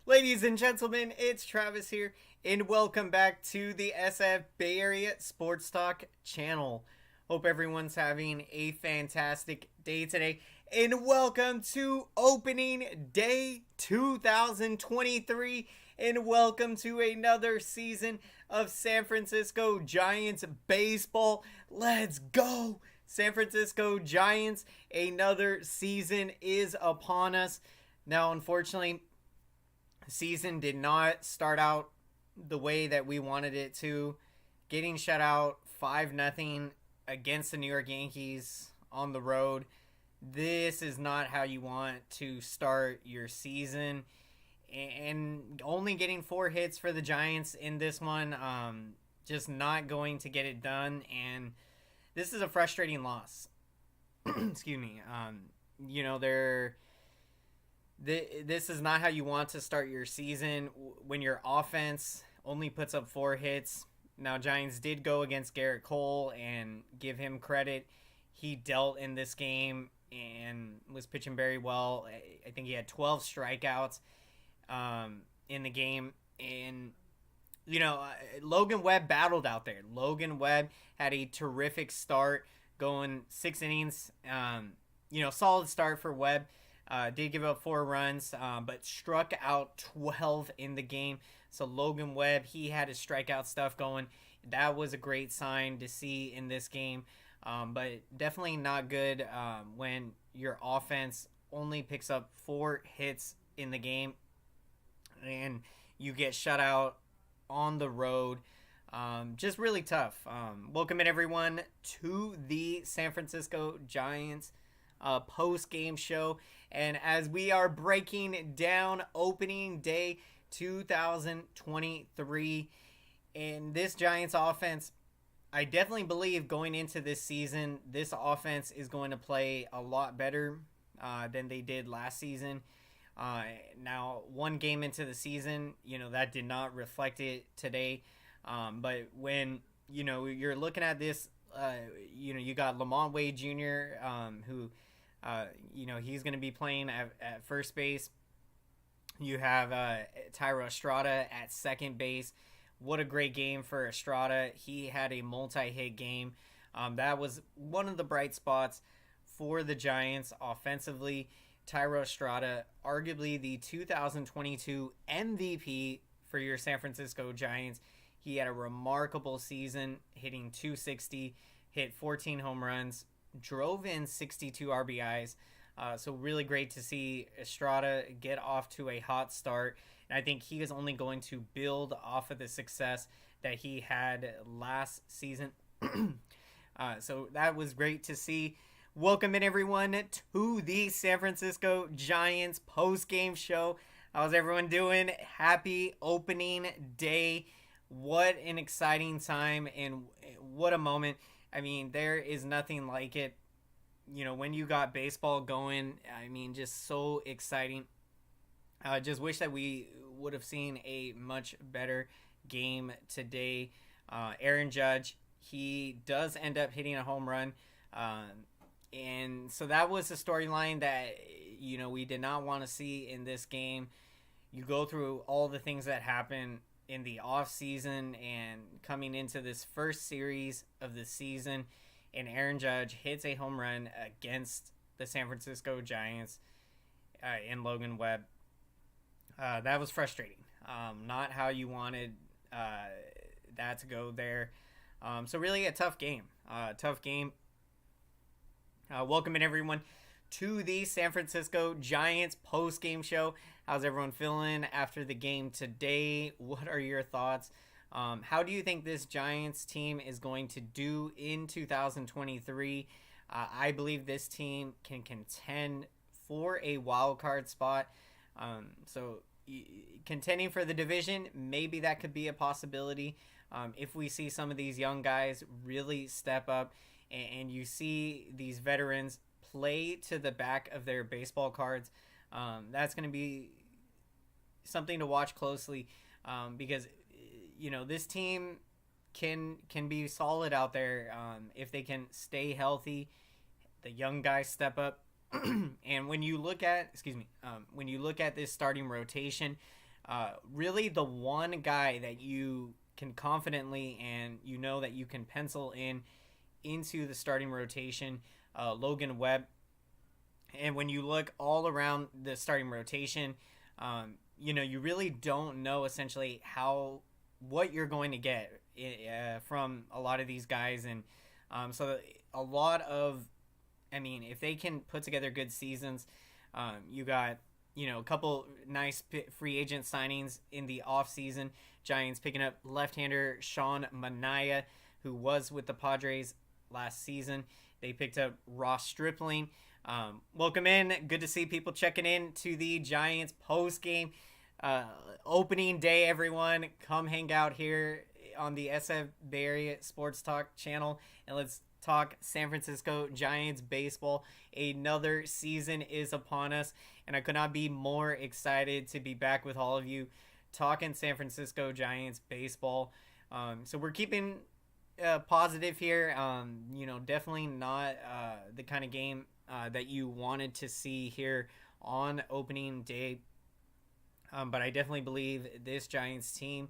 Ladies and gentlemen, it's Travis here, and welcome back to the SF Bay Area SportsTalk channel. Hope everyone's having a fantastic day today, and welcome to opening day 2023, and welcome to another season of San Francisco Giants baseball. Let's go! San Francisco Giants, another season is upon us. Now, unfortunately, season did not start out the way that we wanted it to. Getting shut out 5-0 against the New York Yankees on the road. This is not how you want to start your season. And only getting 4 hits for the Giants in this one, just not going to get it done. And this is a frustrating loss. Excuse me. This is not how you want to start your season when your offense only puts up 4 hits. Now, Giants did go against Garrett Cole, and give him credit. He dealt in this game and was pitching very well. I think he had 12 strikeouts in the game. And, Logan Webb battled out there. Logan Webb had a terrific start, going 6 innings. Solid start for Webb. Did give up 4 runs, but struck out 12 in the game. So Logan Webb, he had his strikeout stuff going. That was a great sign to see in this game, but definitely not good when your offense only picks up 4 hits in the game and you get shut out on the road. Just really tough. Welcome in, everyone, to the San Francisco Giants post-game show. And as we are breaking down opening day 2023, in this Giants offense, I definitely believe going into this season, this offense is going to play a lot better than they did last season. Now, one game into the season, that did not reflect it today. But when, you're looking at this, you got Lamont Wade Jr., who he's going to be playing at first base. You have Thairo Estrada at second base. What a great game for Estrada. He had a multi-hit game. That was one of the bright spots for the Giants offensively. Thairo Estrada, arguably the 2022 MVP for your San Francisco Giants. He had a remarkable season, hitting .260, hit 14 home runs, drove in 62 RBIs. So really great to see Estrada get off to a hot start. And I think he is only going to build off of the success that he had last season. So that was great to see. Welcome in, everyone, to the San Francisco Giants post-game show. How's everyone doing? Happy opening day. What an exciting time and what a moment. I mean, there is nothing like it. When you got baseball going, just so exciting. I just wish that we would have seen a much better game today. Aaron Judge, he does end up hitting a home run. And so that was the storyline that, we did not want to see in this game. You go through all the things that happen in the off season and coming into this first series of the season, and Aaron Judge hits a home run against the San Francisco Giants in Logan Webb. That was frustrating. Not how you wanted that to go there. So really a tough game. Welcome in, everyone, to the San Francisco Giants post-game show. How's everyone feeling after the game today? What are your thoughts? How do you think this Giants team is going to do in 2023? I believe this team can contend for a wild card spot. So contending for the division, maybe that could be a possibility. If we see some of these young guys really step up and you see these veterans play to the back of their baseball cards, that's going to be something to watch closely, because this team can be solid out there if they can stay healthy. The young guys step up. And when you look at this starting rotation, really the one guy that you can confidently and you know that you can pencil in into the starting rotation, Logan Webb. And when you look all around the starting rotation, you really don't know essentially what you're going to get from a lot of these guys. And so a lot of, if they can put together good seasons, you got, a couple nice free agent signings in the offseason. Giants picking up left-hander Sean Manaea, who was with the Padres last season. They picked up Ross Stripling. Welcome in. Good to see people checking in to the Giants post-game opening day, everyone. Come hang out here on the SF Bay Area SportsTalk channel, and let's talk San Francisco Giants baseball. Another season is upon us, and I could not be more excited to be back with all of you talking San Francisco Giants baseball. So we're keeping positive here. Definitely not the kind of game that you wanted to see here on opening day. But I definitely believe this Giants team,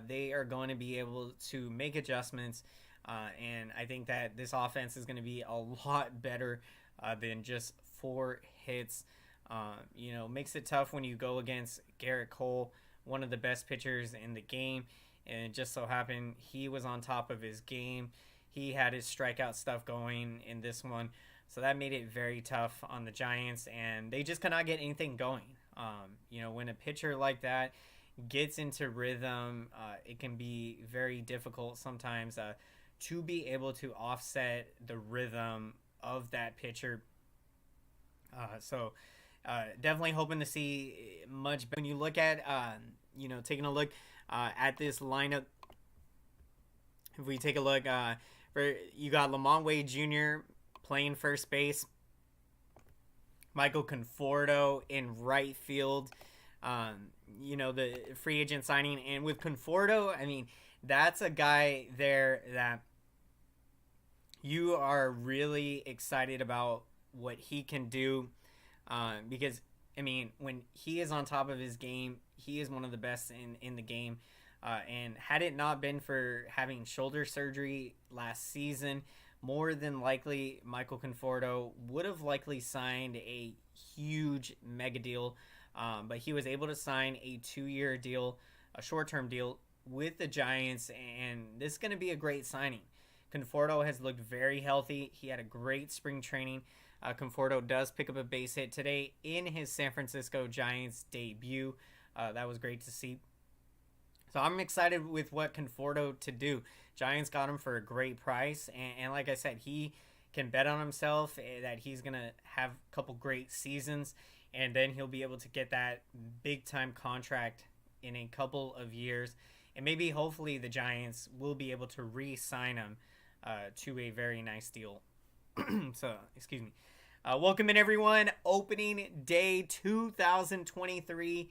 they are going to be able to make adjustments. And I think that this offense is going to be a lot better than just 4 hits. Makes it tough when you go against Garrett Cole, one of the best pitchers in the game. And it just so happened he was on top of his game. He had his strikeout stuff going in this one. So that made it very tough on the Giants, and they just could not get anything going. When a pitcher like that gets into rhythm, it can be very difficult sometimes to be able to offset the rhythm of that pitcher. So definitely hoping to see much better. When you look at, taking a look at this lineup, if we take a look, you got Lamont Wade Jr. playing first base, Michael Conforto in right field, the free agent signing. And with Conforto, that's a guy there that you are really excited about what he can do, because, when he is on top of his game, he is one of the best in the game. And had it not been for having shoulder surgery last season, more than likely Michael Conforto would have likely signed a huge mega deal. But he was able to sign a 2-year deal, a short-term deal with the Giants, and this is going to be a great signing. Conforto has looked very healthy. He had a great spring training. Conforto does pick up a base hit today in his San Francisco Giants debut. That was great to see. So I'm excited with what Conforto to do. Giants got him for a great price, and like I said, he can bet on himself that he's going to have a couple great seasons, and then he'll be able to get that big-time contract in a couple of years, and maybe hopefully the Giants will be able to re-sign him to a very nice deal. So, excuse me. Welcome in, everyone. Opening day 2023.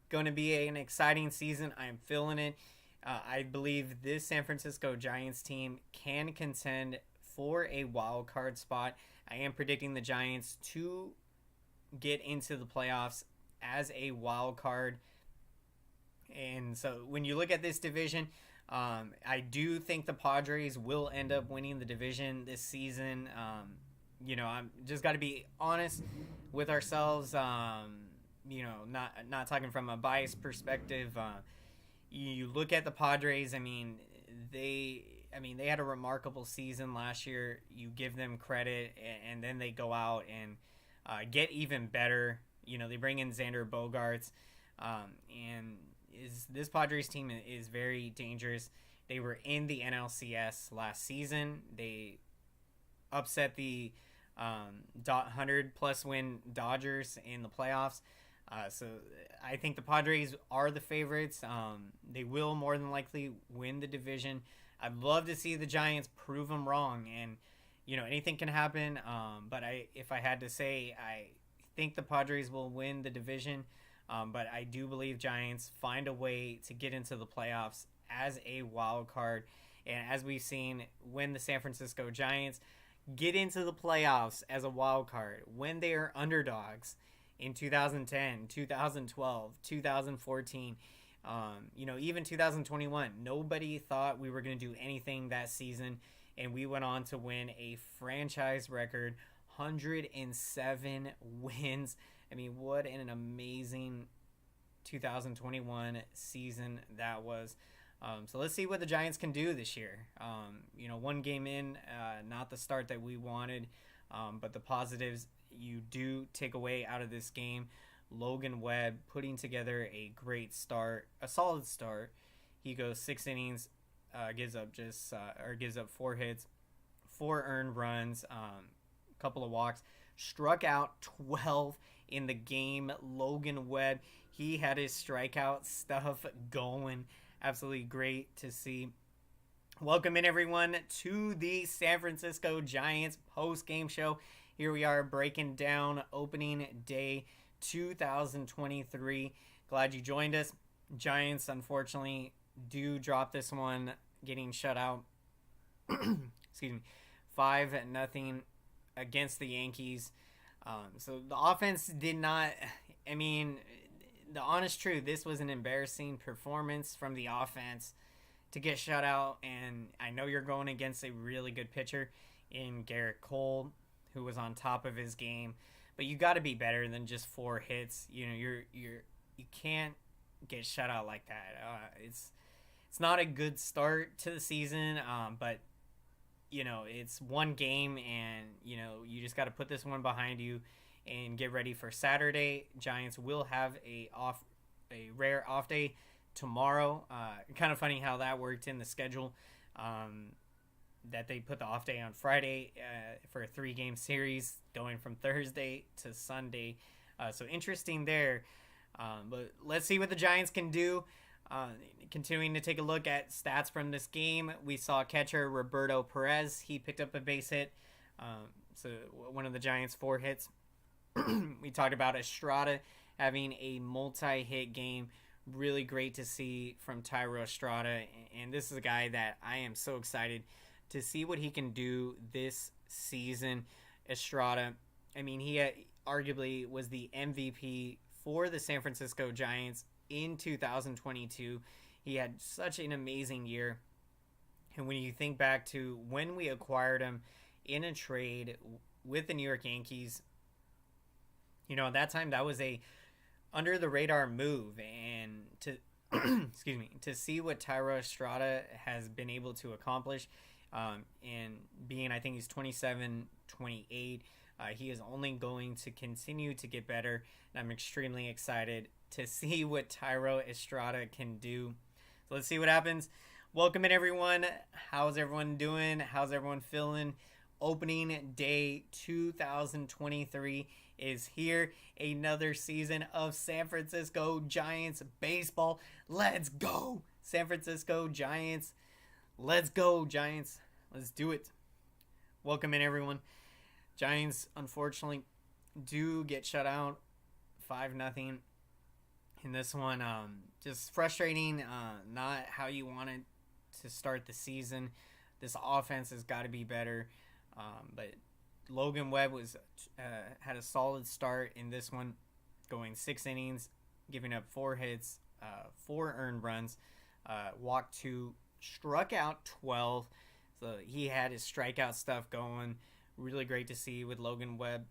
Going to be an exciting season. I am feeling it. I believe this San Francisco Giants team can contend for a wild card spot. I am predicting the Giants to get into the playoffs as a wild card. And so when you look at this division, I do think the Padres will end up winning the division this season. I'm just got to be honest with ourselves. Not talking from a biased perspective. You look at the Padres. They had a remarkable season last year. You give them credit, and then they go out and get even better. They bring in Xander Bogaerts, and this Padres team is very dangerous. They were in the NLCS last season. They upset the 100-plus win Dodgers in the playoffs. So I think the Padres are the favorites. They will more than likely win the division. I'd love to see the Giants prove them wrong, and anything can happen. But if I had to say, I think the Padres will win the division. But I do believe Giants find a way to get into the playoffs as a wild card. And as we've seen, when the San Francisco Giants get into the playoffs as a wild card, when they are underdogs in 2010, 2012, 2014, even 2021. Nobody thought we were going to do anything that season, and we went on to win a franchise record 107 wins. I mean, what an amazing 2021 season that was. So let's see what the Giants can do this year. One game in, not the start that we wanted, but the positives you do take away out of this game. Logan Webb putting together a great start, a solid start. He goes 6 innings, gives up 4 hits, 4 earned runs, couple of walks, struck out 12 in the game. Logan Webb, he had his strikeout stuff going. Absolutely great to see. Welcome in, everyone, to the San Francisco Giants post-game show. Here we are breaking down opening day 2023. Glad you joined us. Giants, unfortunately, do drop this one, getting shut out. Excuse me. 5-0 against the Yankees. So the offense did not, the honest truth, this was an embarrassing performance from the offense to get shut out. And I know you're going against a really good pitcher in Garrett Cole, who was on top of his game, but you got to be better than just 4 hits. You can't get shut out like that. It's not a good start to the season, but it's one game, and you just got to put this one behind you and get ready for Saturday. Giants will have a rare off day tomorrow. Kind of funny how that worked in the schedule, that they put the off day on Friday for a 3-game series going from Thursday to Sunday. So interesting there. But let's see what the Giants can do. Continuing to take a look at stats from this game, we saw catcher Roberto Perez. He picked up a base hit. So one of the Giants' 4 hits. We talked about Estrada having a multi-hit game. Really great to see from Thairo Estrada. And this is a guy that I am so excited to see what he can do this season. Estrada, he arguably was the MVP for the San Francisco Giants in 2022. He had such an amazing year. And when you think back to when we acquired him in a trade with the New York Yankees, at that time that was a under the radar move. And to to see what Thairo Estrada has been able to accomplish, and being, I think he's 27, 28, he is only going to continue to get better. And I'm extremely excited to see what Thairo Estrada can do. So let's see what happens. Welcome in, everyone. How's everyone doing? How's everyone feeling? Opening day 2023 is here. Another season of San Francisco Giants baseball. Let's go, San Francisco Giants. Let's go, Giants. Let's do it. Welcome in, everyone. Giants, unfortunately, do get shut out 5-0 in this one. Just frustrating. Not how you wanted to start the season. This offense has got to be better. But Logan Webb had a solid start in this one, going 6 innings, giving up 4 hits, 4 earned runs, walked 2, struck out 12. So he had his strikeout stuff going. Really great to see with Logan Webb.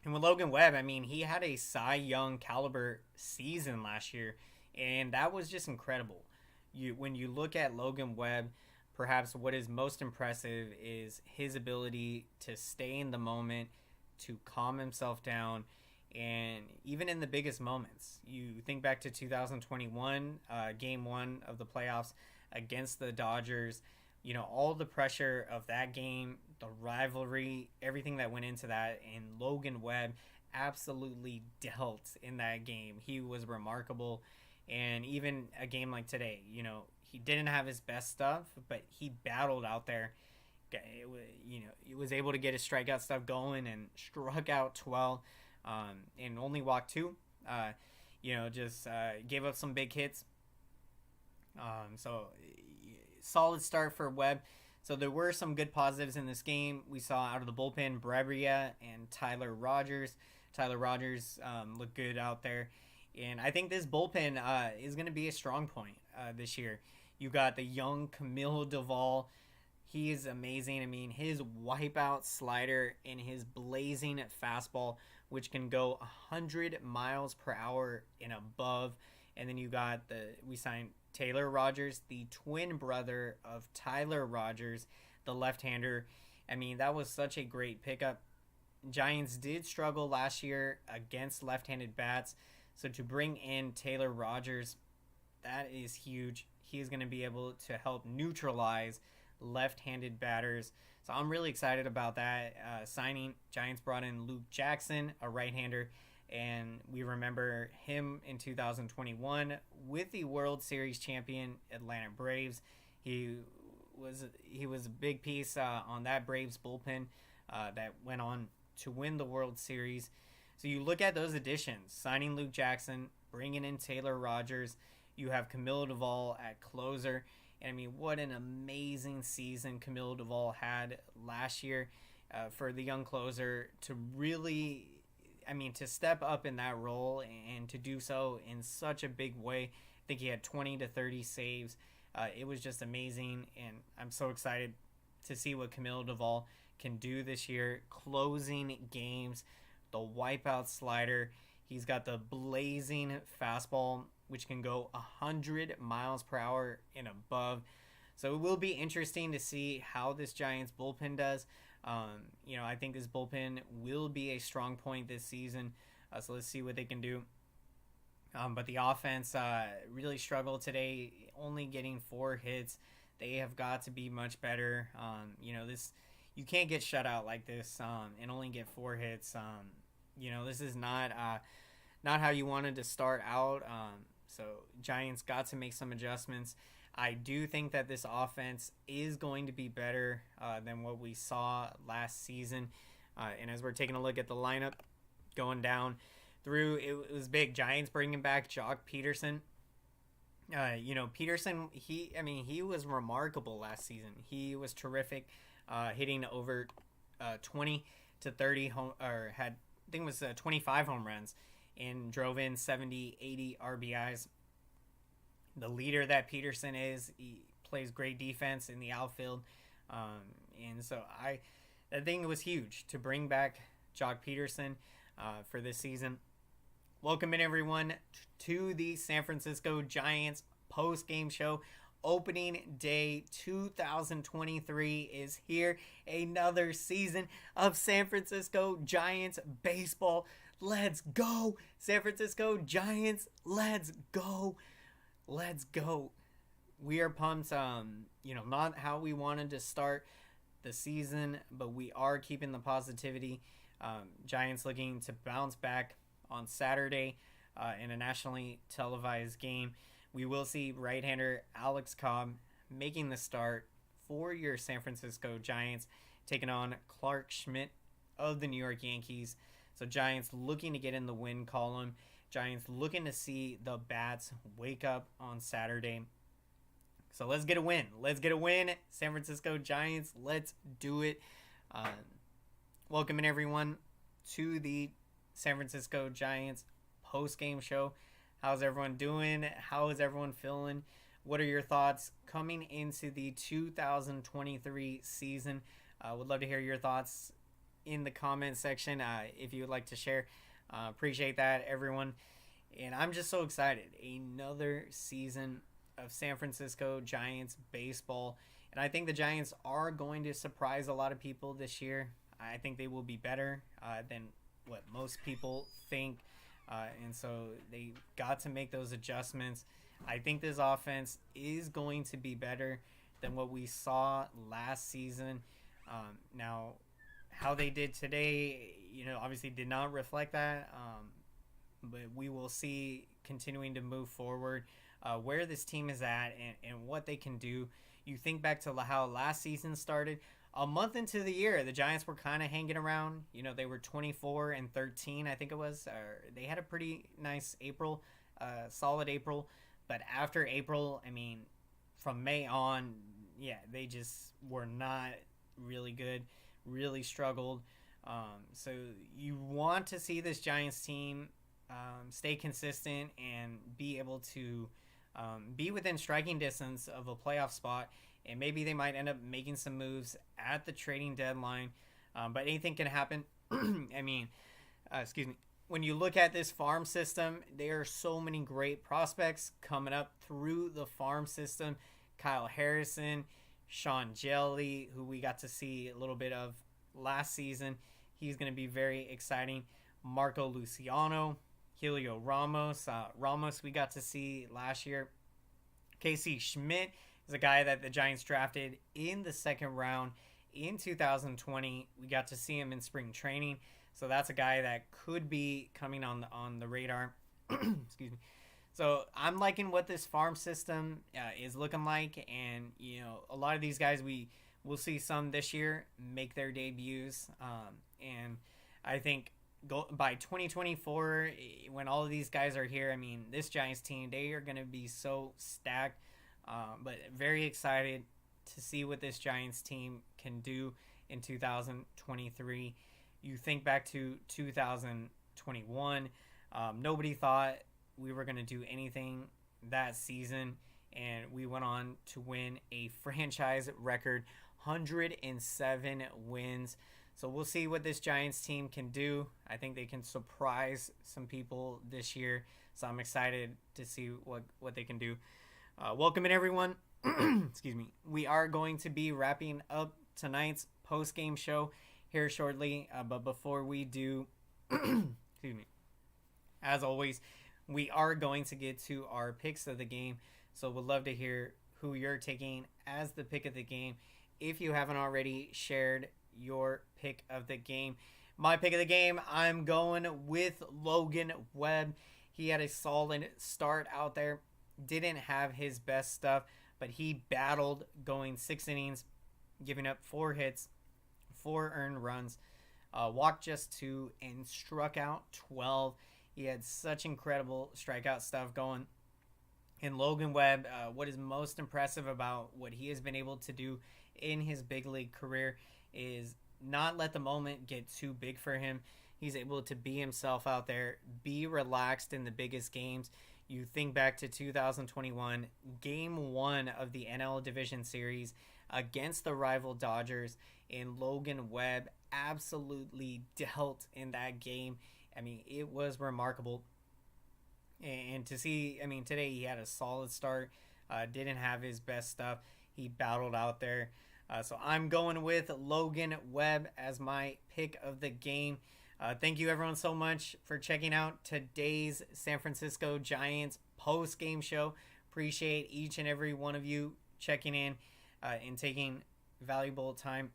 And with Logan Webb, he had a Cy Young caliber season last year, and that was just incredible. When you look at Logan Webb, perhaps what is most impressive is his ability to stay in the moment, to calm himself down, and even in the biggest moments. You think back to 2021, Game 1 of the playoffs against the Dodgers. All the pressure of that game, the rivalry, everything that went into that, and Logan Webb absolutely dealt in that game. He was remarkable. And even a game like today, he didn't have his best stuff, but he battled out there. He was able to get his strikeout stuff going and struck out 12, and only walked 2. Gave up some big hits. So solid start for Webb. So there were some good positives in this game. We saw out of the bullpen, Brebria and Tyler Rogers. Tyler Rogers looked good out there. And I think this bullpen is going to be a strong point this year. You got the young Camille Duvall. He is amazing. I mean, his wipeout slider and his blazing fastball, which can go 100 miles per hour and above. And then you got we signed Taylor Rogers, the twin brother of Tyler Rogers, the left-hander. I mean, that was such a great pickup. Giants did struggle last year against left-handed bats. So to bring in Taylor Rogers, that is huge. He is going to be able to help neutralize left-handed batters. So I'm really excited about that signing. Giants brought in Luke Jackson, a right-hander, and we remember him in 2021 with the World Series champion Atlanta Braves. He was a big piece on that Braves bullpen that went on to win the World Series. So you look at those additions, signing Luke Jackson, bringing in Taylor Rogers. You have Camille Duvall at closer. And I mean, what an amazing season Camille Duvall had last year for the young closer to really, I mean, to step up in that role and to do so in such a big way. I think he had 20 to 30 saves. It was just amazing, and I'm so excited to see what Camille Duvall can do this year, closing games, the wipeout slider. He's got the blazing fastball, which can go 100 miles per hour and above. So it will be interesting to see how this Giants bullpen does. I think this bullpen will be a strong point this season. So let's see what they can do. But the offense really struggled today, only getting 4 hits. They have got to be much better. You can't get shut out like this and only get 4 hits. This is not how you wanted to start out. So Giants got to make some adjustments. I do think that this offense is going to be better than what we saw last season. And as we're taking a look at the lineup going down through, it was big. Giants bringing back Jock Peterson. Peterson, he was remarkable last season. He was terrific, hitting over 20 to 30 home, or had, I think it was 25 home runs, and drove in 70, 80 RBIs. The leader that Peterson is, he plays great defense in the outfield. And so I think it was huge to bring back Jock Peterson for this season. Welcome in, everyone, to the San Francisco Giants post-game show. Opening day 2023 is here. Another season of San Francisco Giants baseball. Let's go, San Francisco Giants. Let's go. Let's go. We are pumped. Not how we wanted to start the season, but we are keeping the positivity. Giants looking to bounce back on Saturday in a nationally televised game. We will see right-hander Alex Cobb making the start for your San Francisco Giants, taking on Clark Schmidt of the New York Yankees. So Giants looking to get in the win column. Giants looking to see the bats wake up on Saturday. So let's get a win. Let's get a win. San Francisco Giants, let's do it. Welcome in, everyone, to the San Francisco Giants post-game show. How's everyone doing? How is everyone feeling? What are your thoughts coming into the 2023 season? Would love to hear your thoughts in the comment section if you would like to share. Appreciate that, everyone. And I'm just so excited. Another season of San Francisco Giants baseball. And I think the Giants are going to surprise a lot of people this year. I think they will be better than what most people think. And so they got to make those adjustments. I think this offense is going to be better than what we saw last season. Now, how they did today, obviously did not reflect that. But we will see continuing to move forward where this team is at and what they can do. You think back to how last season started. A month into the year, the Giants were kind of hanging around. They were 24-13, I think it was. They had a pretty nice April, solid April. But after April, from May on, they just were not really good, really struggled. So you want to see this Giants team stay consistent and be able to be within striking distance of a playoff spot. And maybe they might end up making some moves at the trading deadline. But anything can happen. I mean, excuse me. When you look at this farm system, there are so many great prospects coming up through the farm system. Kyle Harrison, Sean Jelly, who we got to see a little bit of last season. He's going to be very exciting. Marco Luciano, Helio Ramos. Ramos we got to see last year. Casey Schmidt is a guy that the Giants drafted in the second round in 2020. We got to see him in spring training. So that's a guy that could be coming on the radar. Excuse me. So I'm liking what this farm system is looking like. And, a lot of these guys, we'll see some this year make their debuts. And I think by 2024, when all of these guys are here, I mean, this Giants team, they are going to be so stacked. But very excited to see what this Giants team can do in 2023. You think back to 2021, nobody thought we were going to do anything that season, and we went on to win a franchise record 107 wins. So we'll see what this Giants team can do. I think they can surprise some people this year, so I'm excited to see what they can do. Welcome in, everyone. Excuse me. We are going to be wrapping up tonight's post-game show here shortly, but before we do, excuse me, as always, we are going to get to our picks of the game. So we'd love to hear who you're taking as the pick of the game. If you haven't already shared your pick of the game, my pick of the game, I'm going with Logan Webb. He had a solid start out there. Didn't have his best stuff, but he battled going 6 innings, giving up 4 hits, 4 earned runs, walked just 2, and struck out 12. He had such incredible strikeout stuff going. And Logan Webb, what is most impressive about what he has been able to do in his big league career is not let the moment get too big for him. He's able to be himself out there, be relaxed in the biggest games. You think back to 2021, Game 1 of the NL Division Series against the rival Dodgers, and Logan Webb absolutely dealt in that game. I mean, it was remarkable. And to see, I mean, today he had a solid start, didn't have his best stuff. He battled out there. So I'm going with Logan Webb as my pick of the game. Thank you, everyone, so much for checking out today's San Francisco Giants post-game show. Appreciate each and every one of you checking in and taking valuable time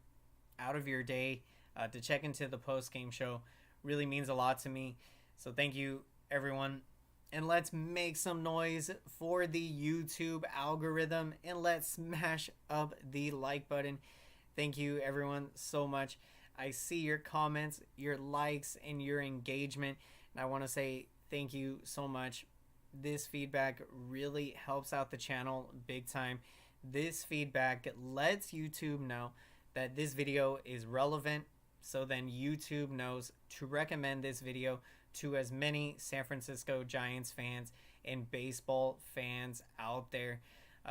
out of your day to check into the post-game show. Really means a lot to me. So thank you, everyone. And let's make some noise for the YouTube algorithm, and let's smash up the like button. Thank you, everyone, so much. I see your comments, your likes, and your engagement, and I want to say thank you so much. This feedback really helps out the channel big time. This feedback lets YouTube know that this video is relevant, so then YouTube knows to recommend this video to as many San Francisco Giants fans and baseball fans out there.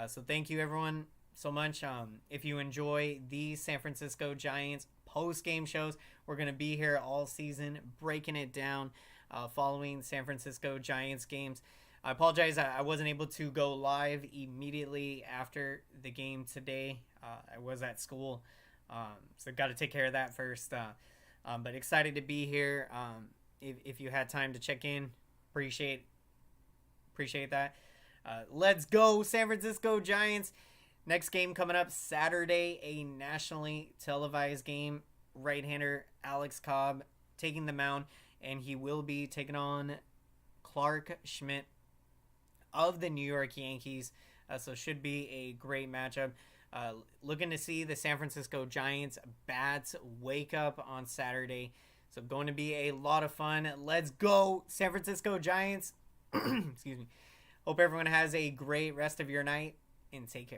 So thank you, everyone, so much. If you enjoy these San Francisco Giants post-game shows, we're going to be here all season breaking it down following San Francisco Giants games. I apologize, I wasn't able to go live immediately after the game today. I was at school, so got to take care of that first. But excited to be here. If you had time to check in, appreciate that. Let's go, San Francisco Giants. Next game coming up Saturday, a nationally televised game. Right-hander Alex Cobb taking the mound, and he will be taking on Clark Schmidt of the New York Yankees. So should be a great matchup. Looking to see the San Francisco Giants bats wake up on Saturday. So going to be a lot of fun. Let's go, San Francisco Giants. Excuse me. Hope everyone has a great rest of your night, and take care.